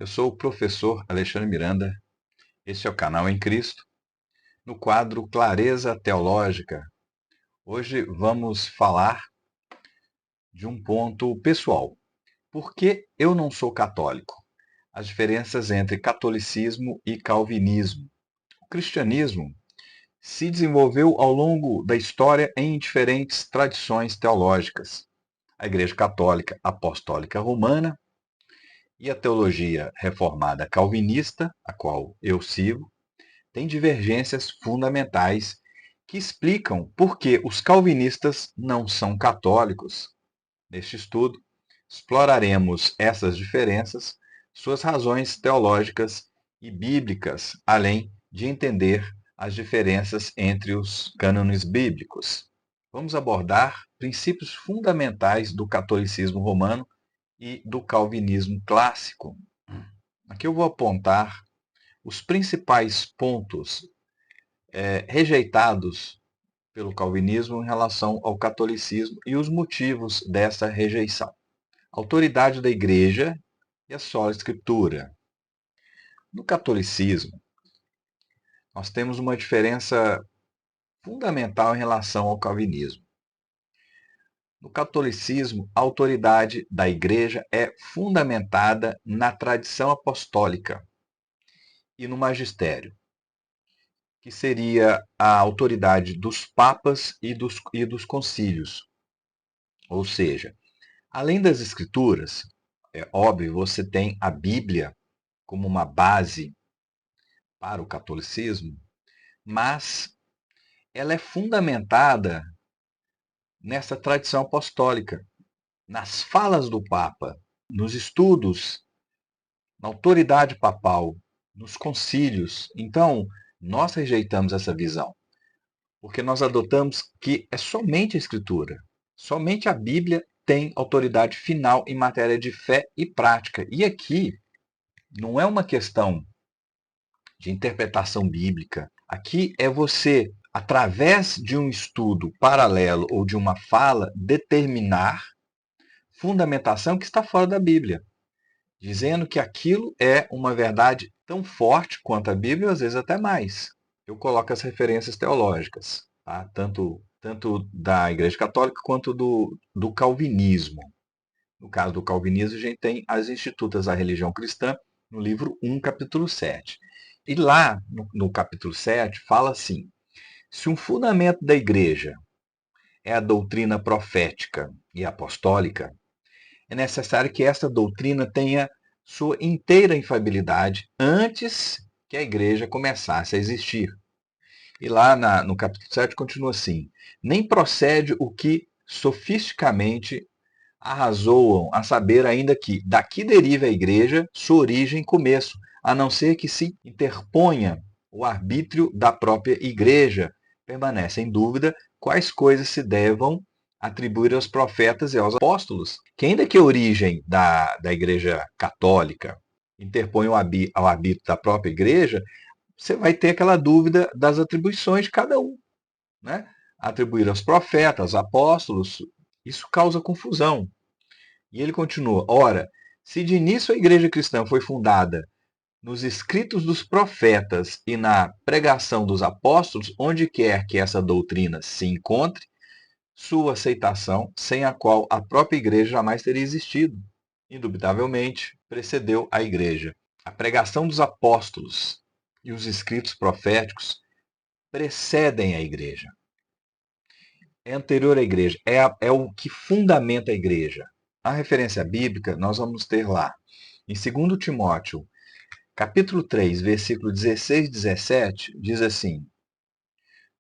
Eu sou o professor Alexandre Miranda. Este é o canal Em Cristo, no quadro Clareza Teológica. Hoje vamos falar de um ponto pessoal. Por que eu não sou católico? As diferenças entre catolicismo e calvinismo. O cristianismo se desenvolveu ao longo da história em diferentes tradições teológicas. A Igreja Católica Apostólica Romana e a teologia reformada calvinista, a qual eu sigo, tem divergências fundamentais que explicam por que os calvinistas não são católicos. Neste estudo, exploraremos essas diferenças, suas razões teológicas e bíblicas, além de entender as diferenças entre os cânones bíblicos. Vamos abordar princípios fundamentais do catolicismo romano e do calvinismo clássico. Aqui eu vou apontar os principais pontos rejeitados pelo calvinismo em relação ao catolicismo e os motivos dessa rejeição. A autoridade da Igreja e a sola Escritura. No catolicismo, nós temos uma diferença fundamental em relação ao calvinismo. No catolicismo, a autoridade da Igreja é fundamentada na tradição apostólica e no magistério, que seria a autoridade dos papas e dos concílios. Ou seja, além das escrituras, é óbvio, você tem a Bíblia como uma base para o catolicismo, mas ela é fundamentada nessa tradição apostólica, nas falas do Papa, nos estudos, na autoridade papal, nos concílios. Então, nós rejeitamos essa visão, porque nós adotamos que é somente a Escritura, somente a Bíblia tem autoridade final em matéria de fé e prática. E aqui não é uma questão de interpretação bíblica. Aqui é você, através de um estudo paralelo ou de uma fala, determinar fundamentação que está fora da Bíblia, dizendo que aquilo é uma verdade tão forte quanto a Bíblia, às vezes até mais. Eu coloco as referências teológicas, tá? tanto da Igreja Católica quanto do Calvinismo. No caso do Calvinismo, a gente tem as Institutas da Religião Cristã, no livro 1, capítulo 7. E lá, no capítulo 7, fala assim: se um fundamento da Igreja é a doutrina profética e apostólica, é necessário que essa doutrina tenha sua inteira infalibilidade antes que a Igreja começasse a existir. E lá no capítulo 7 continua assim: nem procede o que sofisticamente arrazoam, a saber ainda que daqui deriva a Igreja sua origem e começo, a não ser que se interponha o arbítrio da própria Igreja. Permanece em dúvida quais coisas se devam atribuir aos profetas e aos apóstolos. Que ainda que a origem da Igreja Católica interpõe ao arbítrio da própria Igreja, você vai ter aquela dúvida das atribuições de cada um, né? Atribuir aos profetas, aos apóstolos, isso causa confusão. E ele continua: ora, se de início a igreja cristã foi fundada nos escritos dos profetas e na pregação dos apóstolos, onde quer que essa doutrina se encontre, sua aceitação, sem a qual a própria igreja jamais teria existido, indubitavelmente precedeu a igreja. A pregação dos apóstolos e os escritos proféticos precedem a igreja. É anterior à igreja, é o que fundamenta a igreja. A referência bíblica nós vamos ter lá. Em 2 Timóteo, capítulo 3, versículo 16 e 17, diz assim: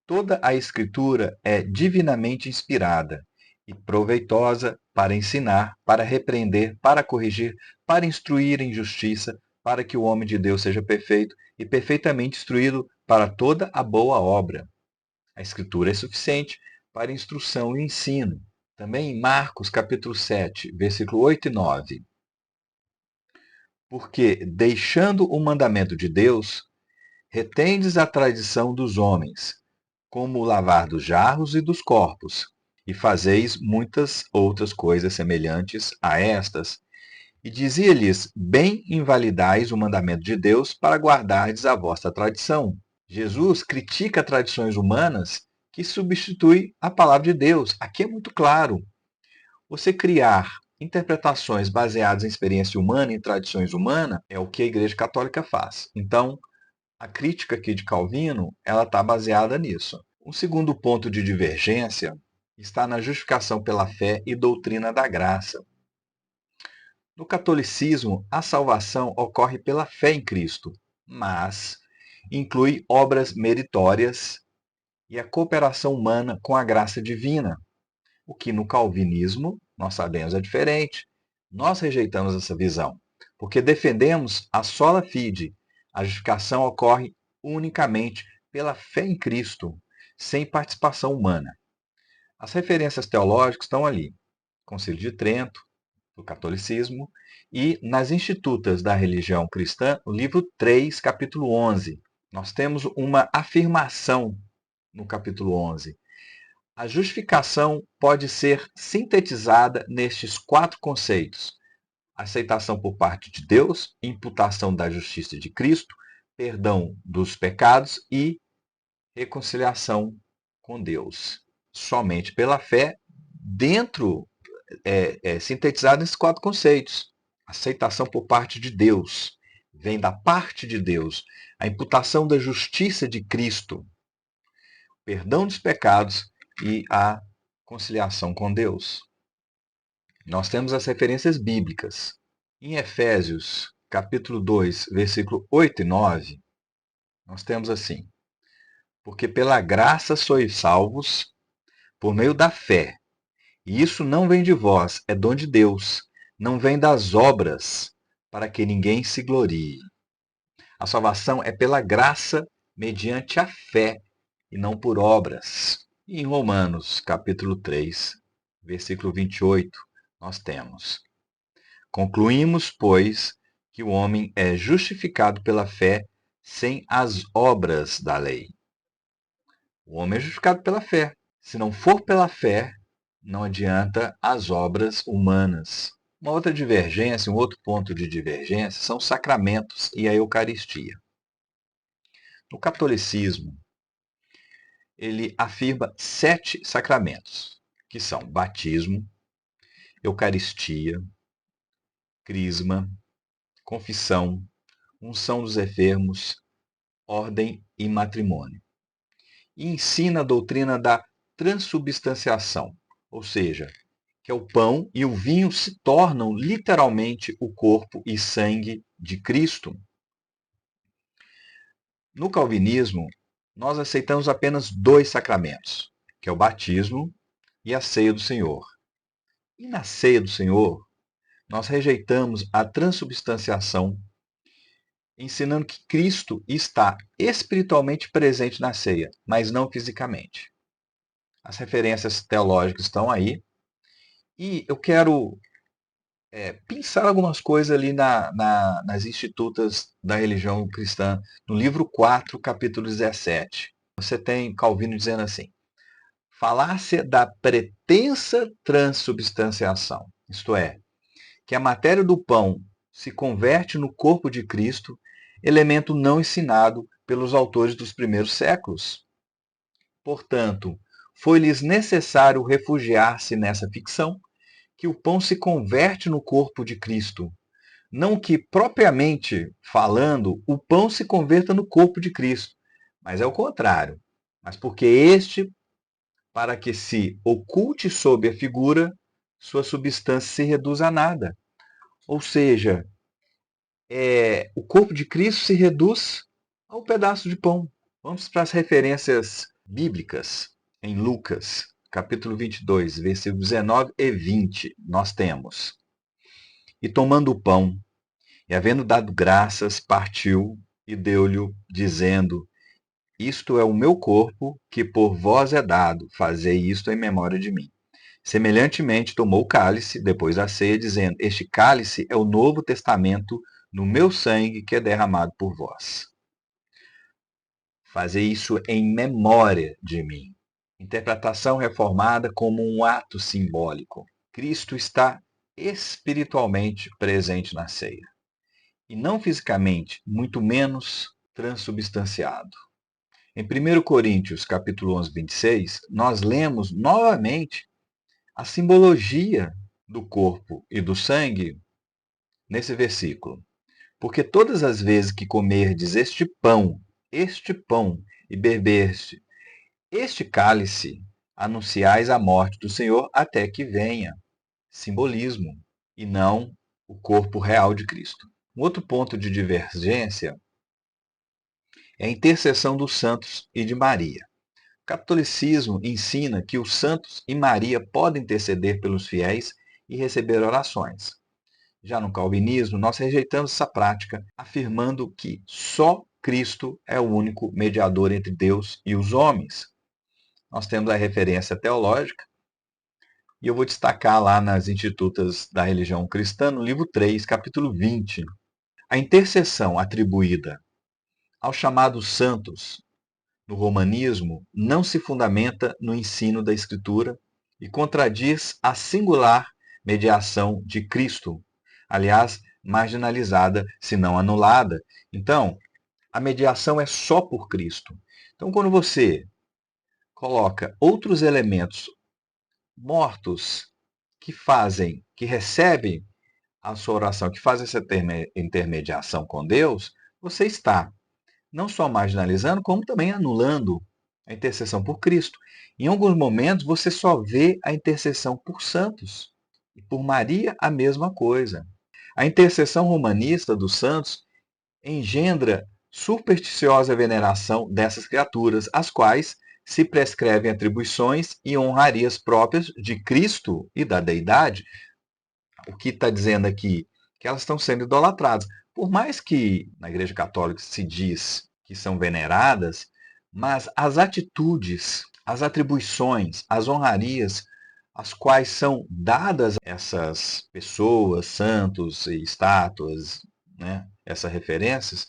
toda a escritura é divinamente inspirada e proveitosa para ensinar, para repreender, para corrigir, para instruir em justiça, para que o homem de Deus seja perfeito e perfeitamente instruído para toda a boa obra. A escritura é suficiente para instrução e ensino. Também em Marcos, capítulo 7, versículo 8 e 9. Porque, deixando o mandamento de Deus, retendes a tradição dos homens, como o lavar dos jarros e dos corpos, e fazeis muitas outras coisas semelhantes a estas, E dizia-lhes: bem invalidais o mandamento de Deus para guardardes a vossa tradição. Jesus critica tradições humanas que substituem a palavra de Deus. Aqui é muito claro. Você criar interpretações baseadas em experiência humana, em tradições humanas, é o que a Igreja Católica faz. Então, a crítica aqui de Calvino, ela está baseada nisso. Um segundo ponto de divergência está na justificação pela fé e doutrina da graça. No catolicismo, a salvação ocorre pela fé em Cristo, mas inclui obras meritórias e a cooperação humana com a graça divina, o que no calvinismo nós sabemos é diferente. Nós rejeitamos essa visão, porque defendemos a sola fide. A justificação ocorre unicamente pela fé em Cristo, sem participação humana. As referências teológicas estão ali. Concílio de Trento, do catolicismo, e nas Institutas da Religião Cristã, o livro 3, capítulo 11. Nós temos uma afirmação no capítulo 11. A justificação pode ser sintetizada nestes 4 conceitos: aceitação por parte de Deus, imputação da justiça de Cristo, perdão dos pecados e reconciliação com Deus. Somente pela fé, dentro, sintetizado nesses 4 conceitos. Aceitação por parte de Deus, vem da parte de Deus. A imputação da justiça de Cristo, perdão dos pecados e a conciliação com Deus. Nós temos as referências bíblicas. Em Efésios, capítulo 2, versículo 8 e 9, nós temos assim: porque pela graça sois salvos, por meio da fé. E isso não vem de vós, é dom de Deus. Não vem das obras, para que ninguém se glorie. A salvação é pela graça, mediante a fé, e não por obras. E em Romanos, capítulo 3, versículo 28, nós temos: concluímos, pois, que o homem é justificado pela fé sem as obras da lei. O homem é justificado pela fé. Se não for pela fé, não adianta as obras humanas. Uma outra divergência, um outro ponto de divergência são os sacramentos e a Eucaristia. No catolicismo, ele afirma 7 sacramentos, que são batismo, Eucaristia, crisma, confissão, unção dos enfermos, ordem e matrimônio. E ensina a doutrina da transubstanciação, ou seja, que o pão e o vinho se tornam literalmente o corpo e sangue de Cristo. No calvinismo, nós aceitamos apenas 2 sacramentos, que é o batismo e a ceia do Senhor. E na ceia do Senhor, nós rejeitamos a transubstanciação, ensinando que Cristo está espiritualmente presente na ceia, mas não fisicamente. As referências teológicas estão aí. E eu quero pensar algumas coisas ali nas Institutas da Religião Cristã, no livro 4, capítulo 17. Você tem Calvino dizendo assim: falácia da pretensa transubstanciação, isto é, que a matéria do pão se converte no corpo de Cristo, elemento não ensinado pelos autores dos primeiros séculos. Portanto, foi-lhes necessário refugiar-se nessa ficção, que o pão se converte no corpo de Cristo. Não que, propriamente falando, o pão se converta no corpo de Cristo, mas é o contrário. Mas porque este, para que se oculte sob a figura, sua substância se reduz a nada. Ou seja, o corpo de Cristo se reduz a um pedaço de pão. Vamos para as referências bíblicas. Em Lucas, capítulo 22, versículos 19 e 20, nós temos: e tomando o pão, e havendo dado graças, partiu e deu-lhe, dizendo: isto é o meu corpo, que por vós é dado, fazei isto em memória de mim. Semelhantemente, tomou o cálice, depois da ceia, dizendo: este cálice é o novo testamento no meu sangue, que é derramado por vós. Fazei isso em memória de mim. Interpretação reformada como um ato simbólico. Cristo está espiritualmente presente na ceia, e não fisicamente, muito menos transubstanciado. Em 1 Coríntios, capítulo 11, 26, nós lemos novamente a simbologia do corpo e do sangue nesse versículo. Porque todas as vezes que comerdes este pão, e beberdes este cálice, anunciais a morte do Senhor até que venha. Simbolismo, e não o corpo real de Cristo. Um outro ponto de divergência é a intercessão dos santos e de Maria. O catolicismo ensina que os santos e Maria podem interceder pelos fiéis e receber orações. Já no calvinismo, nós rejeitamos essa prática, afirmando que só Cristo é o único mediador entre Deus e os homens. Nós temos a referência teológica, e eu vou destacar lá nas Institutas da Religião Cristã, no livro 3, capítulo 20. A intercessão atribuída aos chamados santos no romanismo não se fundamenta no ensino da Escritura e contradiz a singular mediação de Cristo, aliás, marginalizada, se não anulada. Então, a mediação é só por Cristo. Então, quando você coloca outros elementos mortos que recebem a sua oração, que fazem essa intermediação com Deus, você está não só marginalizando, como também anulando a intercessão por Cristo. Em alguns momentos, você só vê a intercessão por santos. E por Maria, a mesma coisa. A intercessão romanista dos santos engendra supersticiosa veneração dessas criaturas, às quais se prescrevem atribuições e honrarias próprias de Cristo e da deidade. O que está dizendo aqui? Que elas estão sendo idolatradas. Por mais que na Igreja Católica se diz que são veneradas, mas as atitudes, as atribuições, as honrarias, as quais são dadas a essas pessoas, santos e estátuas, né, essas referências,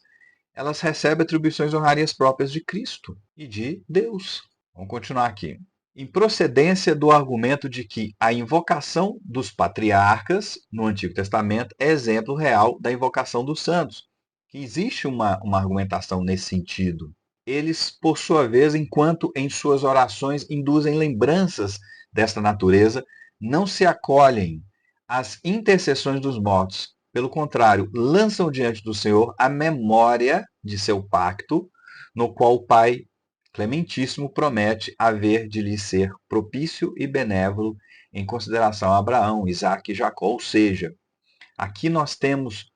elas recebem atribuições e honrarias próprias de Cristo e de Deus. Vamos continuar aqui. Em procedência do argumento de que a invocação dos patriarcas no Antigo Testamento é exemplo real da invocação dos santos, que existe uma argumentação nesse sentido. Eles, por sua vez, enquanto em suas orações induzem lembranças desta natureza, não se acolhem às intercessões dos mortos. Pelo contrário, lançam diante do Senhor a memória de seu pacto, no qual o Pai Clementíssimo promete haver de lhe ser propício e benévolo em consideração a Abraão, Isaque e Jacó. Ou seja, aqui nós temos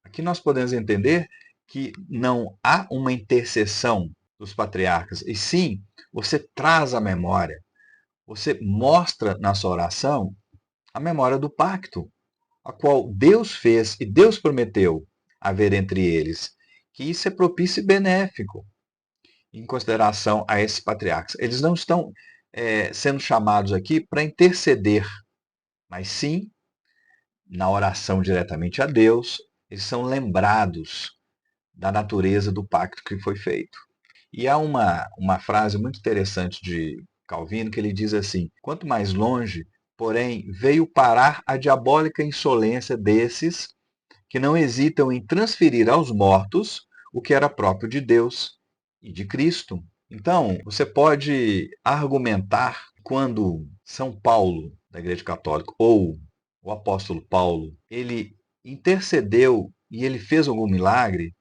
aqui nós podemos entender que não há uma intercessão dos patriarcas, e sim, você traz a memória, você mostra na sua oração a memória do pacto, a qual Deus fez e Deus prometeu haver entre eles, que isso é propício e benéfico em consideração a esses patriarcas. Eles não estão sendo chamados aqui para interceder, mas sim, na oração diretamente a Deus, eles são lembrados da natureza do pacto que foi feito. E há uma frase muito interessante de Calvino que ele diz assim: quanto mais longe, porém, veio parar a diabólica insolência desses que não hesitam em transferir aos mortos o que era próprio de Deus e de Cristo. Então, você pode argumentar quando São Paulo, da Igreja Católica, ou o apóstolo Paulo, ele intercedeu e ele fez algum milagre,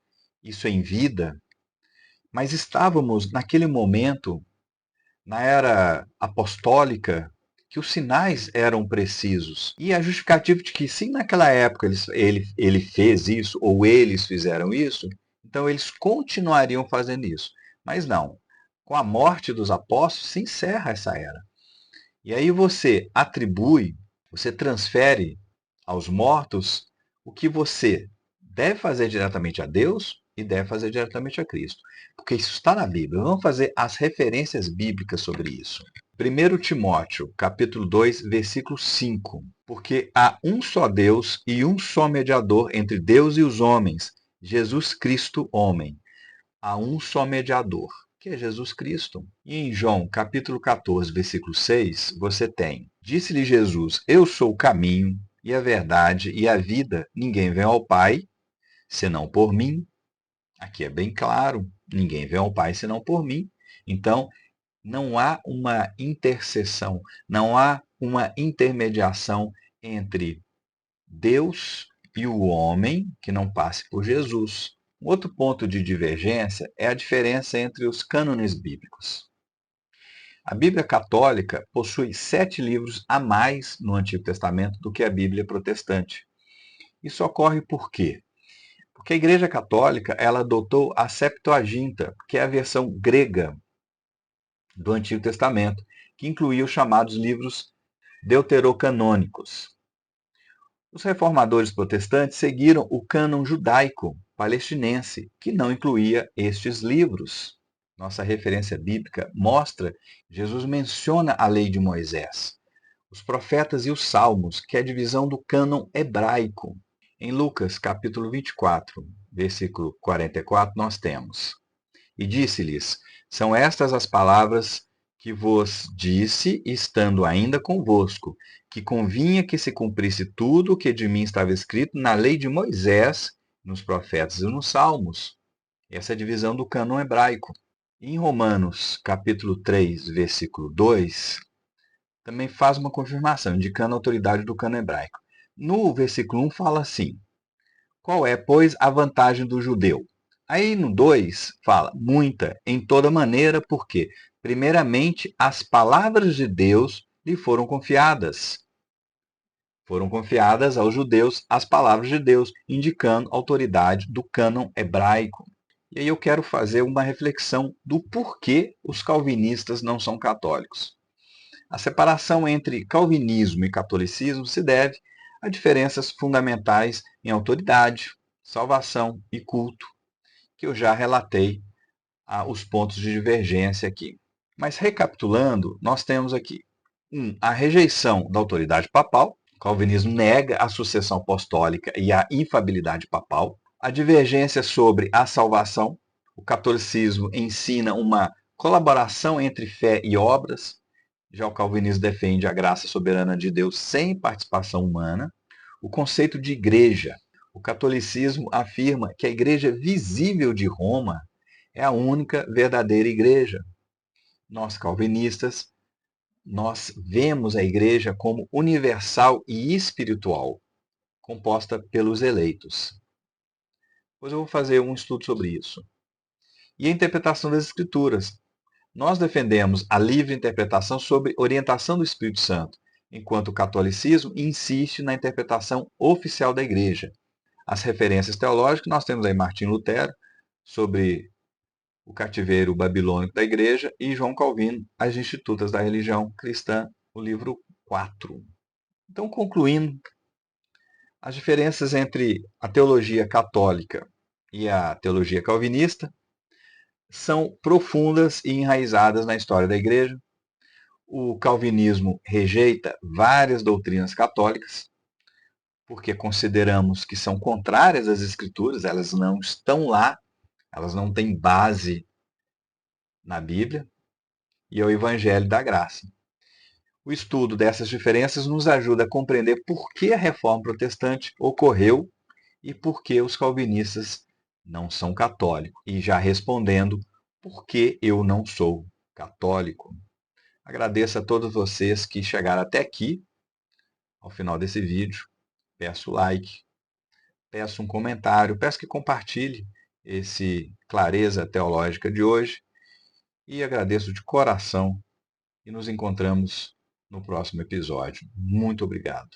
isso em vida, mas estávamos naquele momento, na era apostólica, que os sinais eram precisos. E a justificativa de que, se naquela época ele fez isso, ou eles fizeram isso, então eles continuariam fazendo isso. Mas não. Com a morte dos apóstolos, se encerra essa era. E aí você atribui, você transfere aos mortos o que você deve fazer diretamente a Deus e deve fazer diretamente a Cristo. Porque isso está na Bíblia. Vamos fazer as referências bíblicas sobre isso. 1 Timóteo, capítulo 2, versículo 5. Porque há um só Deus e um só mediador entre Deus e os homens, Jesus Cristo, homem. Há um só mediador, que é Jesus Cristo. E em João, capítulo 14, versículo 6, você tem: Disse-lhe Jesus: Eu sou o caminho e a verdade e a vida. Ninguém vem ao Pai senão por mim. Aqui é bem claro: ninguém vem ao Pai senão por mim. Então, não há uma intercessão, não há uma intermediação entre Deus e o homem que não passe por Jesus. Outro ponto de divergência é a diferença entre os cânones bíblicos. A Bíblia Católica possui 7 livros a mais no Antigo Testamento do que a Bíblia Protestante. Isso ocorre por quê? Porque a Igreja Católica ela adotou a Septuaginta, que é a versão grega do Antigo Testamento, que incluía os chamados livros deuterocanônicos. Os reformadores protestantes seguiram o cânon judaico palestinense, que não incluía estes livros. Nossa referência bíblica mostra que Jesus menciona a lei de Moisés, os profetas e os salmos, que é a divisão do cânon hebraico. Em Lucas, capítulo 24, versículo 44, nós temos: E disse-lhes: São estas as palavras que vos disse, estando ainda convosco, que convinha que se cumprisse tudo o que de mim estava escrito na lei de Moisés, nos profetas e nos salmos. Essa é a divisão do cânon hebraico. Em Romanos, capítulo 3, versículo 2, também faz uma confirmação, indicando a autoridade do cânon hebraico. No versículo 1 fala assim: Qual é, pois, a vantagem do judeu? Aí no 2 fala, muita, em toda maneira, porque, primeiramente, as palavras de Deus lhe foram confiadas. Foram confiadas aos judeus as palavras de Deus, indicando a autoridade do cânon hebraico. E aí eu quero fazer uma reflexão do porquê os calvinistas não são católicos. A separação entre calvinismo e catolicismo se deve a diferenças fundamentais em autoridade, salvação e culto, que eu já relatei os pontos de divergência aqui. Mas recapitulando, nós temos aqui a rejeição da autoridade papal. O calvinismo nega a sucessão apostólica e a infabilidade papal. A divergência sobre a salvação. O catolicismo ensina uma colaboração entre fé e obras. Já o calvinismo defende a graça soberana de Deus sem participação humana. O conceito de igreja. O catolicismo afirma que a igreja visível de Roma é a única verdadeira igreja. Nós, calvinistas, nós vemos a igreja como universal e espiritual, composta pelos eleitos. Depois eu vou fazer um estudo sobre isso. E a interpretação das Escrituras. Nós defendemos a livre interpretação sob orientação do Espírito Santo, enquanto o catolicismo insiste na interpretação oficial da igreja. As referências teológicas, nós temos aí Martim Lutero, sobre o cativeiro babilônico da igreja, e João Calvino, As Institutas da Religião Cristã, o livro 4. Então, concluindo, as diferenças entre a teologia católica e a teologia calvinista são profundas e enraizadas na história da igreja. O calvinismo rejeita várias doutrinas católicas, porque consideramos que são contrárias às escrituras, elas não estão lá, elas não têm base na Bíblia, e ao Evangelho da Graça. O estudo dessas diferenças nos ajuda a compreender por que a reforma protestante ocorreu e por que os calvinistas não são católicos. E já respondendo, por que eu não sou católico? Agradeço a todos vocês que chegaram até aqui, ao final desse vídeo. Peço like, peço um comentário, peço que compartilhe esse Clareza Teológica de hoje e agradeço de coração e nos encontramos no próximo episódio. Muito obrigado.